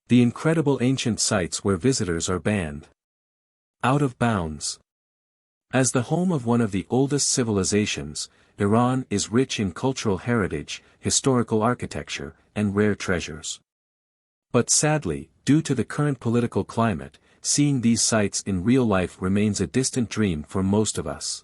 The incredible ancient sites where visitors are banned out of bounds. As the home of one of the oldest civilizations, Iran is rich in cultural heritage, historical architecture, and rare treasures. But sadly, due to the current political climate, seeing these sites in real life remains a distant dream for most of us.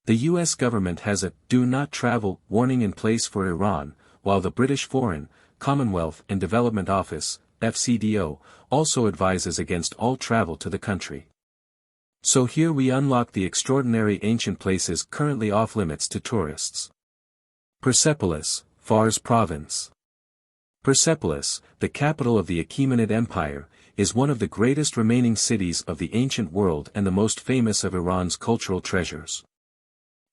The US government has a "do not travel" warning in place for Iran, while the British Foreign, Commonwealth and Development Office, FCDO, also advises against all travel to the country. So here we unlock the extraordinary ancient places currently off-limits to tourists. Persepolis, Fars Province. Persepolis, the capital of the Achaemenid Empire, is one of the greatest remaining cities of the ancient world and the most famous of Iran's cultural treasures.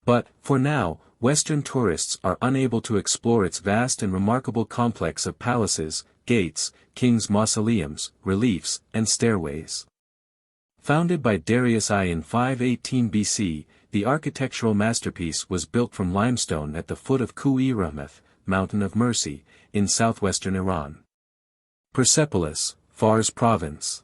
But, for now, Western tourists are unable to explore its vast and remarkable complex of palaces, gates, kings' mausoleums, reliefs, and stairways. Founded by Darius I in 518 BC, the architectural masterpiece was built from limestone at the foot of Khu-i-Rahmeth, Mountain of Mercy, in southwestern Iran. Persepolis, Fars Province.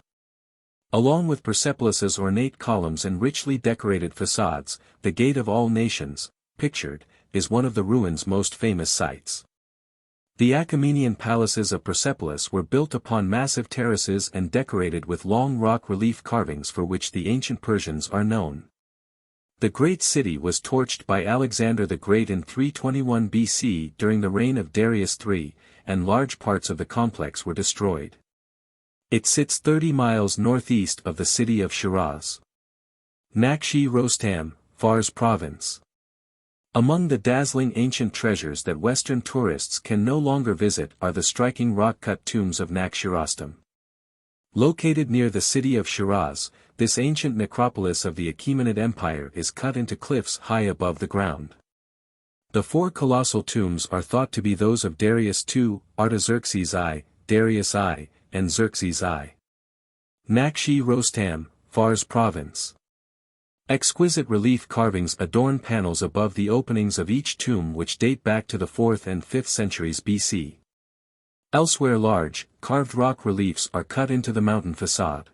Along with Persepolis's ornate columns and richly decorated facades, the Gate of All Nations, pictured, is one of the ruins' most famous sites. The Achaemenian palaces of Persepolis were built upon massive terraces and decorated with long rock relief carvings for which the ancient Persians are known. The great city was torched by Alexander the Great in 321 BC during the reign of Darius III, and large parts of the complex were destroyed. It sits 30 miles northeast of the city of Shiraz. Nakshi-Rostam, Fars Province. Among the dazzling ancient treasures that Western tourists can no longer visit are the striking rock-cut tombs of Nakshi-Rostam. Located near the city of Shiraz, this ancient necropolis of the Achaemenid Empire is cut into cliffs high above the ground. The four colossal tombs are thought to be those of Darius II, Artaxerxes I, Darius I, and Xerxes I. Nakshi-Rostam, Fars Province. Exquisite relief carvings adorn panels above the openings of each tomb which date back to the 4th and 5th centuries BC. Elsewhere large, carved rock reliefs are cut into the mountain facade.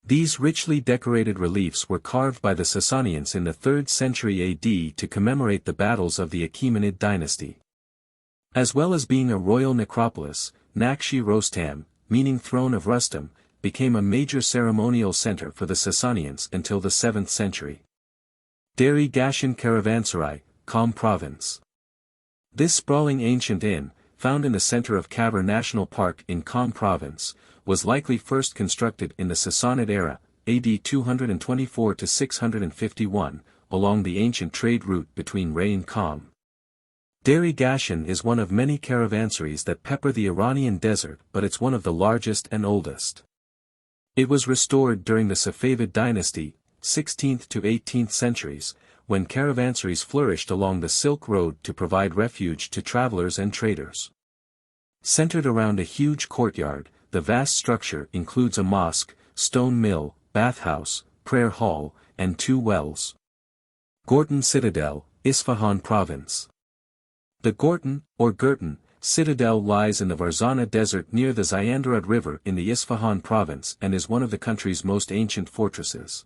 These richly decorated reliefs were carved by the Sasanians in the 3rd century AD to commemorate the battles of the Achaemenid dynasty. As well as being a royal necropolis, Nakshi-Rostam, meaning throne of Rustam, became a major ceremonial center for the Sasanians until the 7th century. Deri Gashan Caravanserai, Qom Province. This sprawling ancient inn, found in the center of Kavr National Park in Qom Province, was likely first constructed in the Sassanid era, AD 224 to 651, along the ancient trade route between Ray and Qom. Deri Gashan is one of many caravanserais that pepper the Iranian desert, but it's one of the largest and oldest. It was restored during the Safavid dynasty, 16th to 18th centuries, when caravanserais flourished along the Silk Road to provide refuge to travelers and traders. Centered around a huge courtyard, the vast structure includes a mosque, stone mill, bathhouse, prayer hall, and 2 wells. Gortan Citadel, Isfahan Province. The Gortan, or Gurtan, citadel lies in the Varzana Desert near the Zyandarud River in the Isfahan province and is one of the country's most ancient fortresses.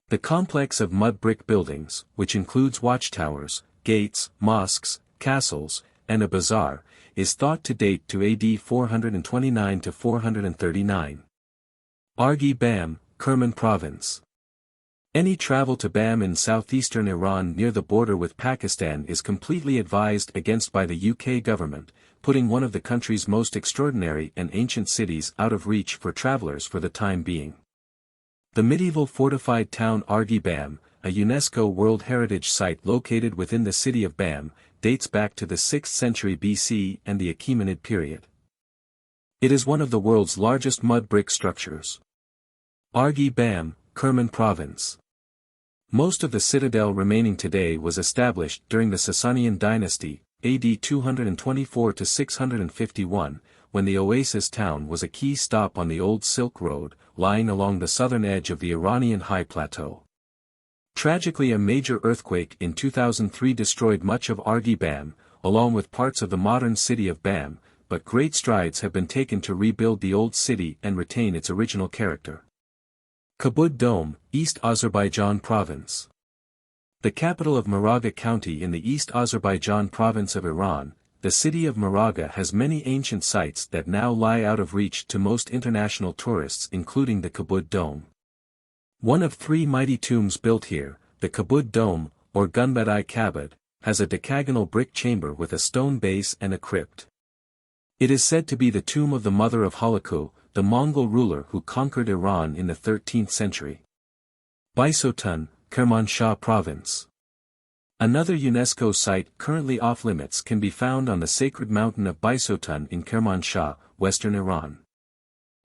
The complex of mud brick buildings, which includes watchtowers, gates, mosques, castles, and a bazaar, is thought to date to AD 429 to 439. Argi Bam, Kerman Province. Any travel to Bam in southeastern Iran near the border with Pakistan is completely advised against by the UK government, putting one of the country's most extraordinary and ancient cities out of reach for travelers for the time being. The medieval fortified town Argi Bam, a UNESCO World Heritage Site located within the city of Bam, dates back to the 6th century BC and the Achaemenid period. It is one of the world's largest mud brick structures. Argi Bam, Kerman Province. Most of the citadel remaining today was established during the Sasanian dynasty, AD 224 to 651, when the oasis town was a key stop on the Old Silk Road, lying along the southern edge of the Iranian high plateau. Tragically, a major earthquake in 2003 destroyed much of Argi Bam, along with parts of the modern city of Bam, but great strides have been taken to rebuild the old city and retain its original character. Kabud Dome, East Azerbaijan Province. The capital of Maraga County in the East Azerbaijan province of Iran, the city of Maraga has many ancient sites that now lie out of reach to most international tourists, including the Kabud Dome. One of three mighty tombs built here, the Kabud Dome, or Gunbad-i-Kabad, has a decagonal brick chamber with a stone base and a crypt. It is said to be the tomb of the mother of Hulagu, the Mongol ruler who conquered Iran in the 13th century. Bisotan, Kermanshah Province. Another UNESCO site currently off-limits can be found on the sacred mountain of Bisotan in Kermanshah, western Iran.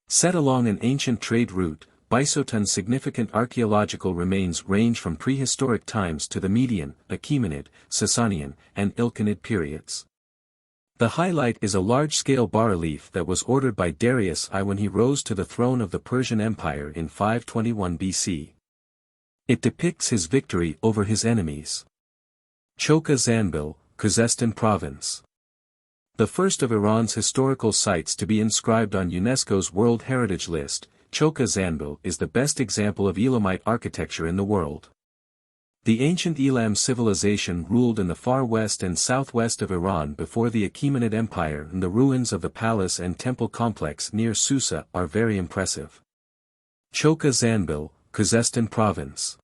Set along an ancient trade route, Bisotan's significant archaeological remains range from prehistoric times to the Median, Achaemenid, Sasanian, and Ilkhanid periods. The highlight is a large-scale bas-relief that was ordered by Darius I when he rose to the throne of the Persian Empire in 521 BC. It depicts his victory over his enemies. Chokha Zanbil, Khuzestan Province. The first of Iran's historical sites to be inscribed on UNESCO's World Heritage List, Chokha Zanbil is the best example of Elamite architecture in the world. The ancient Elam civilization ruled in the far west and southwest of Iran before the Achaemenid Empire, and the ruins of the palace and temple complex near Susa are very impressive. Chokha Zanbil, Khuzestan Province.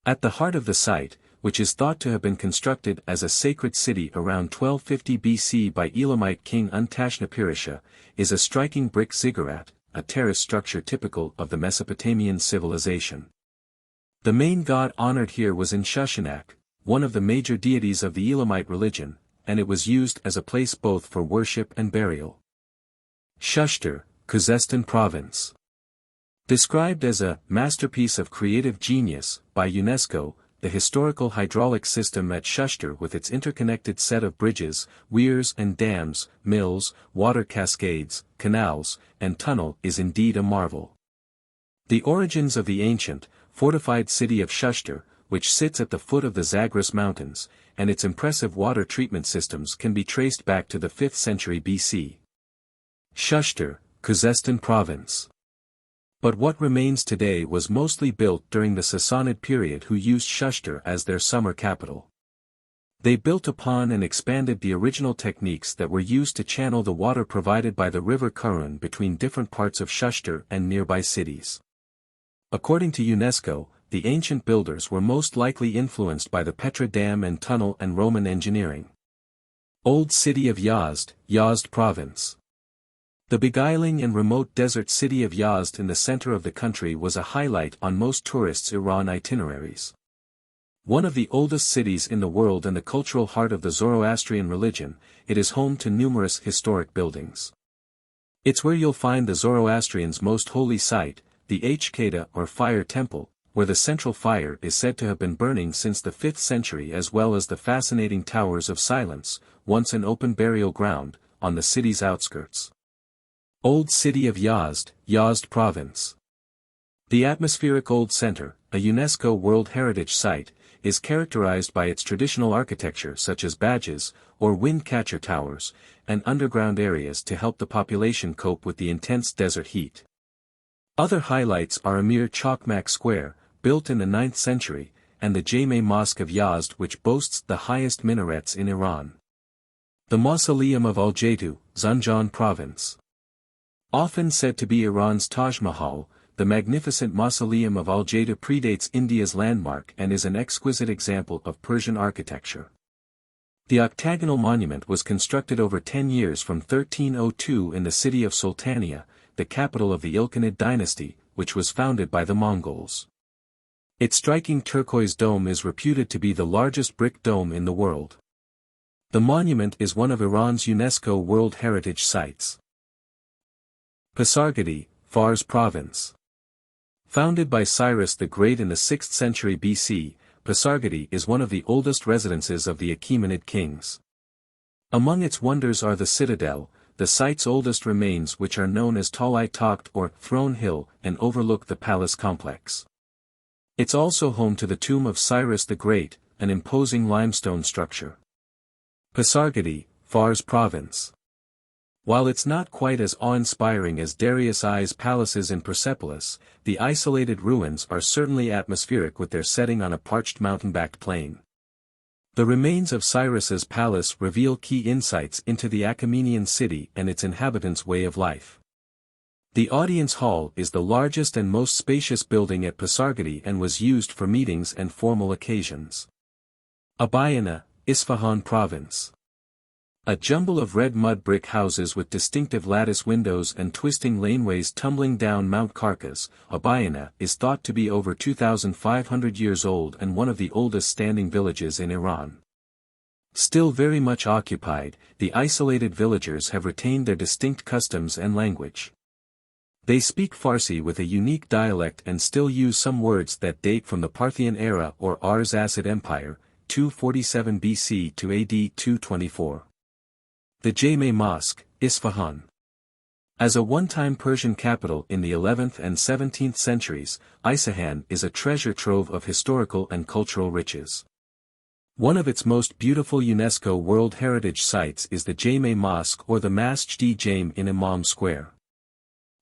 At the heart of the site, which is thought to have been constructed as a sacred city around 1250 BC by Elamite king Untashnapirisha, is a striking brick ziggurat, a terrace structure typical of the Mesopotamian civilization. The main god honored here was Inshushinak, one of the major deities of the Elamite religion, and it was used as a place both for worship and burial. Shushtar, Khuzestan Province. Described as a masterpiece of creative genius by UNESCO, the historical hydraulic system at Shushtar with its interconnected set of bridges, weirs and dams, mills, water cascades, canals, and tunnel is indeed a marvel. The origins of the ancient, fortified city of Shushtar, which sits at the foot of the Zagros Mountains, and its impressive water treatment systems can be traced back to the 5th century BC. Shushtar, Khuzestan Province. But what remains today was mostly built during the Sassanid period, who used Shushtar as their summer capital. They built upon and expanded the original techniques that were used to channel the water provided by the river Karun between different parts of Shushtar and nearby cities. According to UNESCO, the ancient builders were most likely influenced by the Petra Dam and tunnel and Roman engineering. Old City of Yazd, Yazd Province. The beguiling and remote desert city of Yazd in the center of the country was a highlight on most tourists' Iran itineraries. One of the oldest cities in the world and the cultural heart of the Zoroastrian religion, it is home to numerous historic buildings. It's where you'll find the Zoroastrians' most holy site, the Hkeda or fire temple, where the central fire is said to have been burning since the 5th century, as well as the fascinating Towers of Silence, once an open burial ground, on the city's outskirts. Old City of Yazd, Yazd Province. The atmospheric Old Center, a UNESCO World Heritage Site, is characterized by its traditional architecture such as badges, or wind catcher towers, and underground areas to help the population cope with the intense desert heat. Other highlights are Amir Chakmak Square, built in the 9th century, and the Jame Mosque of Yazd, which boasts the highest minarets in Iran. The Mausoleum of Al-Jaitu, Zanjan Province. Often said to be Iran's Taj Mahal, the magnificent Mausoleum of Al-Jaitu predates India's landmark and is an exquisite example of Persian architecture. The octagonal monument was constructed over 10 years from 1302 in the city of Sultania, the capital of the Ilkhanid dynasty, which was founded by the Mongols. Its striking turquoise dome is reputed to be the largest brick dome in the world. The monument is one of Iran's UNESCO World Heritage Sites. Pasargadae, Fars Province. Founded by Cyrus the Great in the 6th century BC, Pasargadae is one of the oldest residences of the Achaemenid kings. Among its wonders are the citadel, the site's oldest remains, which are known as Talai Takht or Throne Hill, and overlook the palace complex. It's also home to the tomb of Cyrus the Great, an imposing limestone structure. Pasargadae, Fars Province. While it's not quite as awe-inspiring as Darius I's palaces in Persepolis, the isolated ruins are certainly atmospheric with their setting on a parched mountain-backed plain. The remains of Cyrus's palace reveal key insights into the Achaemenian city and its inhabitants' way of life. The audience hall is the largest and most spacious building at Pasargadae and was used for meetings and formal occasions. Abayana, Isfahan Province. A jumble of red mud brick houses with distinctive lattice windows and twisting laneways tumbling down Mount Carcas, Abayana is thought to be over 2,500 years old and one of the oldest standing villages in Iran. Still very much occupied, the isolated villagers have retained their distinct customs and language. They speak Farsi with a unique dialect and still use some words that date from the Parthian era or Arsacid Empire, 247 BC to AD 224. The Jame Mosque, Isfahan. As a one-time Persian capital in the 11th and 17th centuries, Isfahan is a treasure trove of historical and cultural riches. One of its most beautiful UNESCO World Heritage Sites is the Jame Mosque or the Masjid-e-Jame in Imam Square.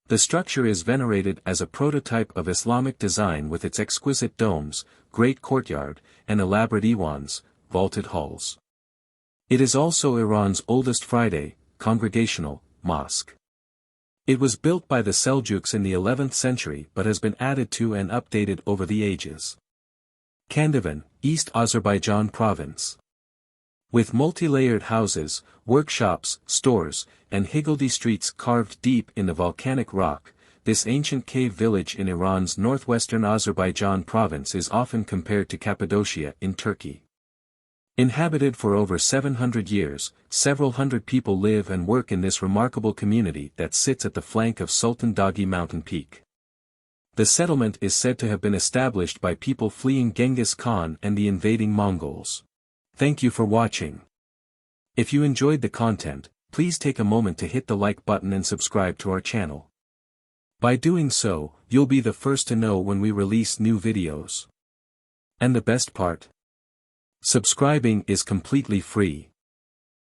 The structure is venerated as a prototype of Islamic design with its exquisite domes, great courtyard, and elaborate iwans, vaulted halls. It is also Iran's oldest Friday, congregational, mosque. It was built by the Seljuks in the 11th century but has been added to and updated over the ages. Kandavan, East Azerbaijan Province. With multi-layered houses, workshops, stores, and higgledy streets carved deep in the volcanic rock, this ancient cave village in Iran's northwestern Azerbaijan province is often compared to Cappadocia in Turkey. Inhabited for over 700 years, several hundred people live and work in this remarkable community that sits at the flank of Sultan Dagi mountain peak. The settlement is said to have been established by people fleeing Genghis Khan and the invading Mongols. Thank you for watching. If you enjoyed the content, please take a moment to hit the like button and subscribe to our channel. By doing so, you'll be the first to know when we release new videos. And the best part? Subscribing is completely free.